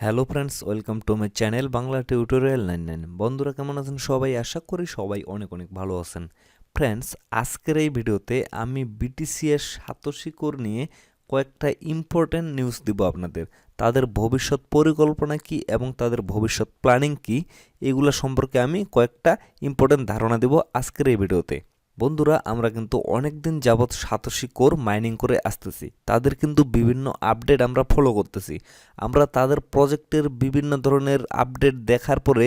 Hello friends, welcome to my channel Bangla tutorial 99। বন্ধুরা কেমন আছেন সবাই? আশা করি সবাই অনেক অনেক ভালো আছেন। ফ্রেন্ডস, আজকের এই ভিডিওতে আমি বিটিসি এর সাতোশি কোর নিয়ে কয়েকটা ইম্পর্ট্যান্ট নিউজ দিব আপনাদের। তাদের ভবিষ্যৎ পরিকল্পনা কি এবং তাদের ভবিষ্যৎ প্ল্যানিং কি, এগুলো সম্পর্কে আমি কয়েকটা ইম্পর্ট্যান্ট ধারণা দেব আজকের এই ভিডিওতে। বন্ধুরা, আমরা কিন্তু অনেক দিন যাবৎ সাতোশি কোর মাইনিং করে আসতেছি। তাদের কিন্তু বিভিন্ন আপডেট আমরা ফলো করতেছি। আমরা তাদের প্রজেক্টের বিভিন্ন ধরনের আপডেট দেখার পরে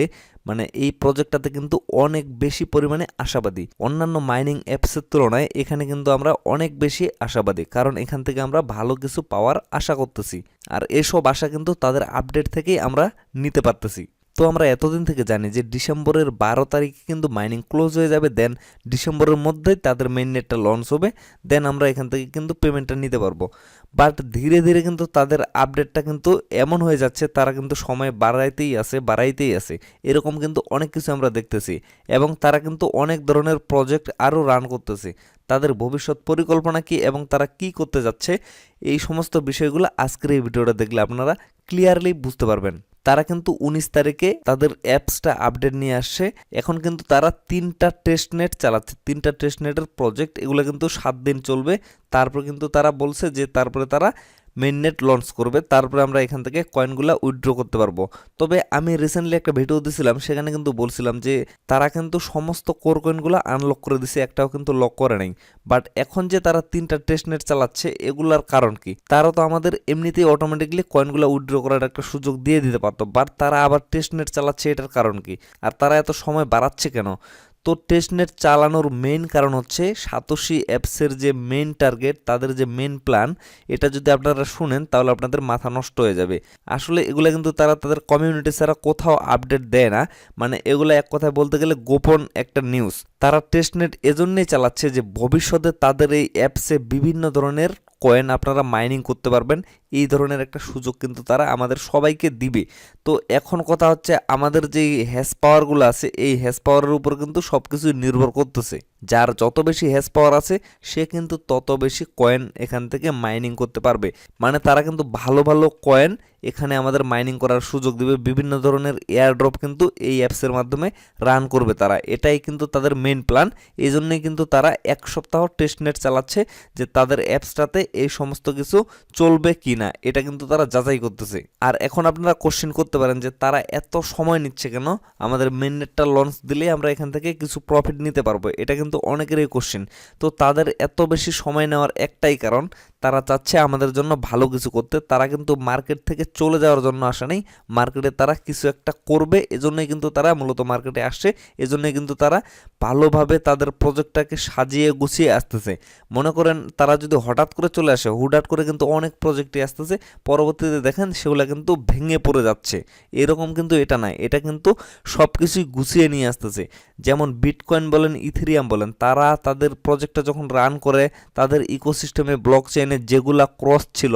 এই প্রজেক্টটাতে কিন্তু অনেক বেশি পরিমাণে আশাবাদী। অন্যান্য মাইনিং অ্যাপসের তুলনায় এখানে কিন্তু আমরা অনেক বেশি আশাবাদী, কারণ এখান থেকে আমরা ভালো কিছু পাওয়ার আশা করতেছি। আর এসব আশা কিন্তু তাদের আপডেট থেকেই আমরা নিতে পারতেছি। তো আমরা এতদিন থেকে জানি যে ডিসেম্বরের 12 তারিখে কিন্তু মাইনিং ক্লোজ হয়ে যাবে, দেন ডিসেম্বরের মধ্যেই তাদের মেইন নেটটা লঞ্চ হবে, দেন আমরা এখান থেকে কিন্তু পেমেন্টটা নিতে পারবো। বাট ধীরে ধীরে কিন্তু তাদের আপডেটটা কিন্তু এমন হয়ে যাচ্ছে, তারা কিন্তু সময় বাড়াইতেই আছে। এরকম কিন্তু অনেক কিছু আমরা দেখতেছি, এবং তারা কিন্তু অনেক ধরনের প্রজেক্ট আরও রান করতেছে। তাদের ভবিষ্যৎ পরিকল্পনা কি এবং তারা কি করতে যাচ্ছে, এই সমস্ত বিষয়গুলো আজকের এই ভিডিওটা দেখলে আপনারা ক্লিয়ারলি বুঝতে পারবেন। তারা কিন্তু 19 তারিখে তাদের অ্যাপসটা আপডেট নিয়ে আসছে। এখন কিন্তু তারা 3টা টেস্টনেট চালাচ্ছে, 3টা টেস্টনেটের প্রজেক্ট। এগুলো কিন্তু 7 দিন চলবে। তারপর কিন্তু তারা বলছে যে তারপরে তারা মেইননেট লঞ্চ করবে, তারপরে আমরা এখান থেকে কয়েনগুলো উইথড্র করতে পারবো। তবে আমি রিসেন্টলি একটা ভিডিও দিছিলাম, সেখানে কিন্তু বলছিলাম যে তারা কিন্তু সমস্ত কোর কয়েনগুলো আনলক করে দিছে, একটাও কিন্তু লক করে নাই। বাট এখন যে তারা 3টা টেস্টনেট চালাচ্ছে, এগুলার কারণ কি? তারা তো আমাদের এমনিতেই অটোমেটিকলি কয়েনগুলো উইথড্র করার একটা সুযোগ দিয়ে দিতে পারতো, বাট তারা আবার টেস্টনেট চালাচ্ছে, এটার কারণ কি? আর তারা এত সময় বাড়াচ্ছে কেন? তো টেস্টনেট চালানোর মেইন কারণ হচ্ছে সাতোশি অ্যাপসের যে মেইন টার্গেট, তাদের যে মেইন প্ল্যান, এটা যদি আপনারা শুনেন তাহলে আপনাদের মাথা নষ্ট হয়ে যাবে। আসলে এগুলো কিন্তু তারা তাদের কমিউনিটি ছাড়া কোথাও আপডেট দেয় না। এগুলো এক কথায় বলতে গেলে গোপন একটা নিউজ। তারা টেস্টনেট এজন্যই চালাচ্ছে যে ভবিষ্যতে তাদের এই অ্যাপসে বিভিন্ন ধরনের কয়েন আপনারা মাইনিং করতে পারবেন, এই ধরনের একটা সুযোগ কিন্তু তারা আমাদের সবাইকে দিবে। তো এখন কথা হচ্ছে, আমাদের যে হ্যাশ পাওয়ারগুলো আছে, এই হ্যাশ পাওয়ারের উপর কিন্তু সব কিছুই নির্ভর করতেছে। যার যত বেশি হ্যাশ পাওয়ার আছে, সে কিন্তু তত বেশি কয়েন এখান থেকে মাইনিং করতে পারবে। তারা কিন্তু ভালো ভালো কয়েন এখানে আমাদের মাইনিং করার সুযোগ দিবে। বিভিন্ন ধরনের এয়ারড্রপ কিন্তু এই অ্যাপসের মাধ্যমে রান করবে তারা। এটাই কিন্তু তাদের মেইন প্ল্যান। এই জন্যই কিন্তু তারা 1 সপ্তাহ টেস্টনেট চালাচ্ছে যে তাদের অ্যাপসটাতে এই সমস্ত কিছু চলবে কি না, এটা কিন্তু তারা যাচাই করতেছে। আর এখন আপনারা কোশ্চেন করতে পারেন যে তারা এত সময় নিচ্ছে কেন? আমাদের মেইন নেটটা লঞ্চ দিলে আমরা এখান থেকে কিছু প্রফিট নিতে পারবো, এটা কিন্তু অনেকেরই কোশ্চেন। তো তাদের এত বেশি সময় নেওয়ার একটাই কারণ, তারা চাচ্ছে আমাদের জন্য ভালো কিছু করতে। তারা কিন্তু মার্কেট থেকে চলে যাওয়ার জন্য আসে নাই, মার্কেটে তারা কিছু একটা করবে, এজন্যই কিন্তু তারা মূলত মার্কেটে আসছে। এজন্যই কিন্তু তারা ভালোভাবে তাদের প্রজেক্টটাকে সাজিয়ে গুছিয়ে আসতেছে। মনে করেন তারা যদি হঠাৎ করে চলে আসে, হুটহাট করে কিন্তু অনেক প্রজেক্টই আসতেছে, পরবর্তীতে দেখেন সেগুলো কিন্তু ভেঙে পড়ে যাচ্ছে। এরকম কিন্তু এটা নাই, এটা কিন্তু সব কিছুই গুছিয়ে নিয়ে আসতেছে। যেমন বিটকয়েন বলেন, ইথেরিয়াম বলেন, তারা তাদের প্রজেক্টটা যখন রান করে, তাদের ইকোসিস্টেমে ব্লক চেইনে যেগুলা ক্রস ছিল,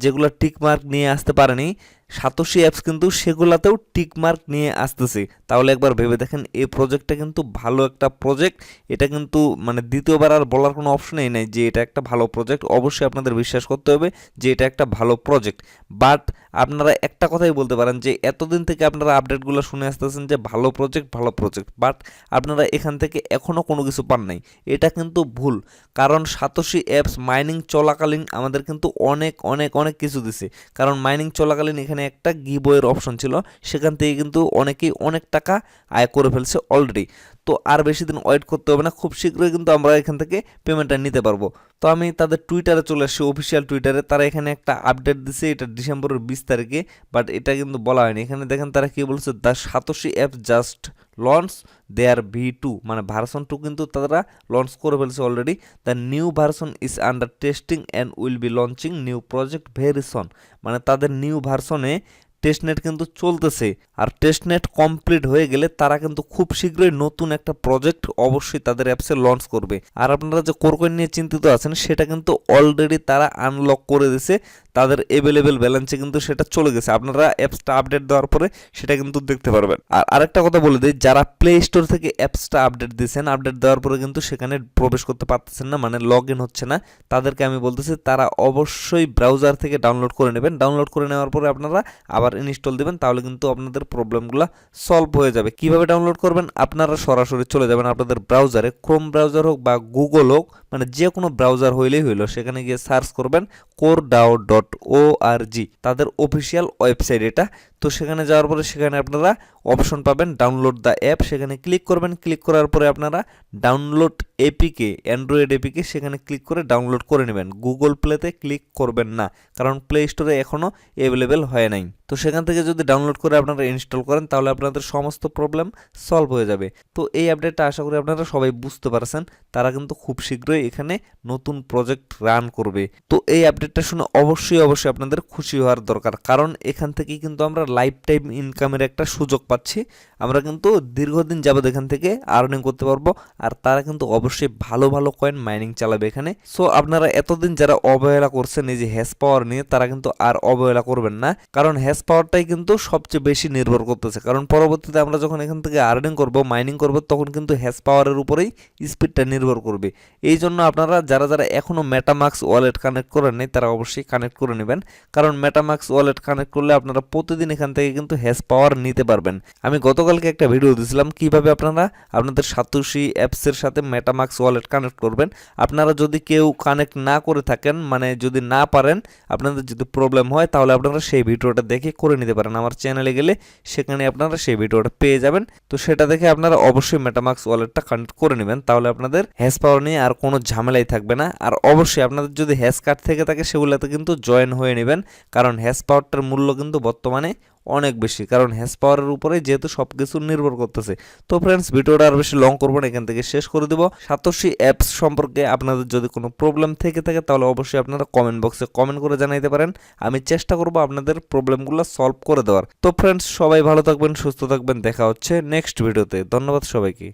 যেগুলা টিকমার্ক নিয়ে আসতে পারেনি, সাতোশি অ্যাপস কিন্তু সেগুলাতেও টিকমার্ক নিয়ে আসতেছে। তাহলে একবার ভেবে দেখেন, এই প্রজেক্টটা কিন্তু ভালো একটা প্রজেক্ট। এটা কিন্তু দ্বিতীয়বার আর বলার কোনো অপশনই নেই যে এটা একটা ভালো প্রজেক্ট। অবশ্যই আপনাদের বিশ্বাস করতে হবে যে এটা একটা ভালো প্রজেক্ট। বাট আপনারা একটা কথাই বলতে পারেন যে এতদিন থেকে আপনারা আপডেটগুলো শুনে আসতেছেন যে ভালো প্রজেক্ট, বাট আপনারা এখান থেকে এখনও কোনো কিছু পান নাই। এটা কিন্তু ভুল, কারণ সাতোশি অ্যাপস মাইনিং চলাকালীন আমাদের কিন্তু অনেক অনেক অনেক কিছু দিছে। কারণ মাইনিং চলাকালীন এখানে একটা গিভওয়ের অপশন ছিল, সেখান থেকে কিন্তু অনেকেই অনেক টাকা আয় করে ফেলছে অলরেডি। তো আর বেশি দিন ওয়েট করতে হবে না, খুব শীঘ্রই কিন্তু আমরা এখান থেকে পেমেন্টটা নিতে পারবো। তো আমি তাদের টুইটারে চলে আসছি, অফিসিয়াল টুইটারে। তারা এখানে একটা আপডেট দিছে, এটা ডিসেম্বরের 20 তারিখে, বাট এটা কিন্তু বলা হয়নি। এখানে দেখেন তারা কি বলছে, the Satoshi app just launch their V2, version 2 কিন্তু তারা লঞ্চ করে ফেলছে already. The new version is under testing and will be launching new project very soon. তাদের নিউ ভার্সনে টেস্টনেট কিন্তু চলতেছে, আর টেস্টনেট কমপ্লিট হয়ে গেলে তারা কিন্তু খুব শীঘ্রই নতুন একটা প্রজেক্ট অবশ্যই তাদের অ্যাপসে লঞ্চ করবে। আর আপনারা যে কোর কয়েন নিয়ে চিন্তিত আছেন, সেটা কিন্তু অলরেডি তারা আনলক করে দিছে। তাদের অ্যাভেলেবেল ব্যালেন্সে কিন্তু সেটা চলে গেছে। আপনারা অ্যাপসটা আপডেট দেওয়ার পরে সেটা কিন্তু দেখতে পারবেন। আর আরেকটা কথা বলে দিই, যারা প্লে স্টোর থেকে অ্যাপসটা আপডেট দিয়েছেন, আপডেট দেওয়ার পরে কিন্তু সেখানে প্রবেশ করতে পারতেছেন না, মানে লগ ইন হচ্ছে না, তাদেরকে আমি বলতেছি তারা অবশ্যই ব্রাউজার থেকে ডাউনলোড করে নেবেন। ডাউনলোড করে নেওয়ার পরে আপনারা আবার ইনস্টল দিবেন, তাহলে কিন্তু আপনাদের প্রবলেমগুলো সলভ হয়ে যাবে। কিভাবে ডাউনলোড করবেন? আপনারা সরাসরি চলে যাবেন আপনাদের ব্রাউজারে, ক্রোম ব্রাউজার হোক বা গুগল হোক, মানে যে কোনো ব্রাউজার হইলেই হইলো, সেখানে গিয়ে সার্চ করবেন coredao.org, তাদের অফিসিয়াল ওয়েবসাইট এটা। তো সেখানে যাওয়ার পরে সেখানে আপনারা অপশন পাবেন ডাউনলোড দ্য অ্যাপ, সেখানে ক্লিক করবেন। ক্লিক করার পরে আপনারা ডাউনলোড এপিকে, অ্যান্ড্রয়েড এপিকে সেখানে ক্লিক করে ডাউনলোড করে নেবেন। গুগল প্লেতে ক্লিক করবেন না, কারণ প্লে স্টোরে এখনও অ্যাভেলেবেল হয় নাই। তো সেখান থেকে যদি ডাউনলোড করে আপনারা ইনস্টল করেন, তাহলে আপনাদের সমস্ত প্রবলেম সলভ হয়ে যাবে। তো এই আপডেটটা আশা করি আপনারা সবাই বুঝতে পারছেন। তারা কিন্তু খুব শীঘ্রই এখানে নতুন প্রজেক্ট রান করবে। তো এই আপডেটটা শুনে অবশ্যই আপনাদের খুশি হওয়ার দরকার, কারণ এখান থেকেই কিন্তু আমরা লাইফ টাইম ইনকামের একটা সুযোগ পাচ্ছি। আমরা কিন্তু দীর্ঘদিন যাবত এখান থেকে আর্নিং করতে পারবো, আর তারা কিন্তু অবশ্যই ভালো ভালো কয়েন মাইনিং চালাবে এখানে। সো আপনারা এতদিন যারা অবহেলা করছেন এই যে হ্যাশ পাওয়ার নিয়ে, তারা কিন্তু আর অবহেলা করবেন না, কারণ হ্যাশ পাওয়ারটাই কিন্তু সবচেয়ে বেশি নির্ভর করতেছে। কারণ পরবর্তীতে আমরা যখন এখান থেকে আর্নিং করব, মাইনিং করব, তখন কিন্তু হ্যাশ পাওয়ারের উপরেই স্পিডটা নির্ভর করবে। এই জন্য আপনারা যারা যারা এখনও মেটামাক্স ওয়ালেট কানেক্ট করেন নাই, তারা অবশ্যই কানেক্ট করে নেবেন, কারণ মেটামাক্স ওয়ালেট কানেক্ট করলে আপনারা প্রতিদিন এখান থেকে কিন্তু হ্যাশ পাওয়ার নিতে পারবেন। আমি গতকালকে একটা ভিডিও দিয়েছিলাম কিভাবে আপনারা আপনাদের সাতোশি অ্যাপসের সাথে মেটামাক্স ওয়ালেট কানেক্ট করবেন। আপনারা যদি কেউ কানেক্ট না করে থাকেন, মানে যদি না পারেন, আপনাদের যদি প্রবলেম হয়, তাহলে আপনারা সেই ভিডিওটা দেখে করে নিতে পারেন। আমার চ্যানেলে গেলে সেখানে আপনারা সেই ভিডিওটা পেয়ে যাবেন। তো সেটা দেখে আপনারা অবশ্যই মেটামাক্স ওয়ালেটটা কানেক্ট করে নেবেন, তাহলে আপনাদের হ্যাশ পাওয়ার নিয়ে আর কোনো ঝামেলাই থাকবে না। আর অবশ্যই আপনাদের যদি হ্যাশ কার্ড থেকে থাকে, সেগুলোতে কিন্তু জয়েন হয়ে নেবেন, কারণ হ্যাশ পাওয়ারটার মূল্য কিন্তু বর্তমানে অনেক বেশি, কারণ হ্যাশ পাওয়ারের উপরে যেহেতু সব কিছু নির্ভর করতেছে। তো ফ্রেন্ডস, ভিডিওটা আর বেশি লং করবো না, এখান থেকে শেষ করে দেবো। সাতোশি অ্যাপস সম্পর্কে আপনাদের যদি কোনো প্রবলেম থেকে থাকে, তাহলে অবশ্যই আপনারা কমেন্ট বক্সে কমেন্ট করে জানাইতে পারেন। আমি চেষ্টা করবো আপনাদের প্রবলেমগুলো সলভ করে দেওয়ার। তো ফ্রেন্ডস, সবাই ভালো থাকবেন, সুস্থ থাকবেন, দেখা হচ্ছে নেক্সট ভিডিওতে। ধন্যবাদ সবাইকে।